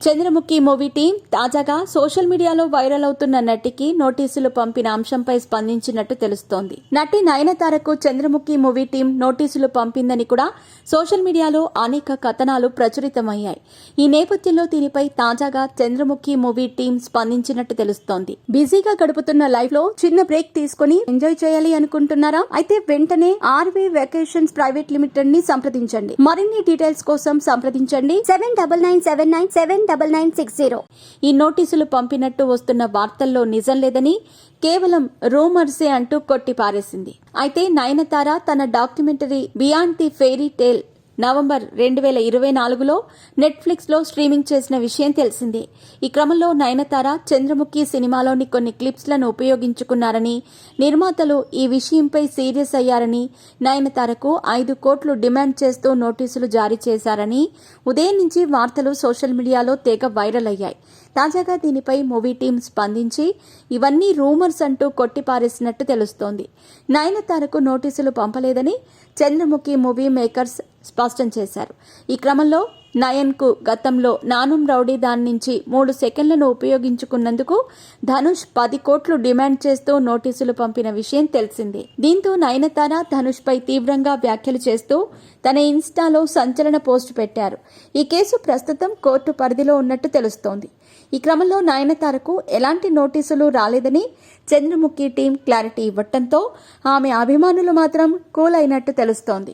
Chandramukhi movie team తాజాగా social మీడియాలో viral అవుతున్న నటికి నోటీసులు పంపిన అంశంపై స్పందించినట్టు తెలుస్తోంది. నటి నయనతారకు చంద్రముఖి మూవీ టీం నోటీసులు పంపిందని కూడా సోషల్ మీడియాలో అనేక కథనాలు ప్రచురితమయ్యాయి. ఈ నేపథ్యంలో దీనిపై తాజాగా చంద్రముఖి మూవీ టీం స్పందించినట్టు తెలుస్తోంది. బిజీగా గడుపుతున్న లైఫ్ లో చిన్న బ్రేక్ తీసుకుని ఎంజాయ్ చేయాలి అనుకుంటున్నారా? అయితే వెంటనే ఆర్వీ వెకేషన్స్ ప్రైవేట్ లిమిటెడ్ ని సంప్రదించండి. మరిన్ని డీటెయిల్స్ కోసం సంప్రదించండి 7997979960. ఈ నోటీసులు పంపినట్టు వస్తున్న వార్తల్లో నిజం లేదని, కేవలం రూమర్సే అంటూ కొట్టిపారేసింది. అయితే నయనతార తన documentary beyond the fairy tale November 2024లో నెట్ఫ్లిక్స్లో స్ట్రీమింగ్ చేసిన విషయం తెలిసిందే. ఈ క్రమంలో నయనతార చంద్రముఖి సినిమాలోని కొన్ని క్లిప్స్లను ఉపయోగించుకున్నారని, నిర్మాతలు ఈ విషయంపై సీరియస్ అయ్యారని, నయనతారకు 5 కోట్లు డిమాండ్ చేస్తూ నోటీసులు జారీ చేశారని ఉదయం నుంచి వార్తలు సోషల్ మీడియాలో తెగ వైరల్ అయ్యాయి. తాజాగా దీనిపై మూవీ టీం స్పందించి ఇవన్నీ రూమర్స్ అంటూ కొట్టిపారేసినట్టు తెలుస్తోంది. నయనతారకు నోటీసులు పంపలేదని చంద్రముఖి మూవీ మేకర్స్ స్పష్టం చేశారు. ఈ క్రమంలో నయన్కు గతంలో నానుం రౌడీ దాని నుంచి 3 సెకండ్లను ఉపయోగించుకున్నందుకు ధనుష్ 10 కోట్లు డిమాండ్ చేస్తూ నోటీసులు పంపిన విషయం తెలిసిందే. దీంతో నయనతార ధనుష్ పై తీవ్రంగా వ్యాఖ్యలు చేస్తూ తన ఇన్స్టాలో సంచలన పోస్టు పెట్టారు. ఈ కేసు ప్రస్తుతం కోర్టు పరిధిలో ఉన్నట్టు తెలుస్తోంది. ఈ క్రమంలో నయనతారకు ఎలాంటి నోటీసులు రాలేదని చంద్రముఖి టీం క్లారిటీ ఇవ్వడంతో ఆమె అభిమానులు మాత్రం కూల్ అయినట్టు తెలుస్తోంది.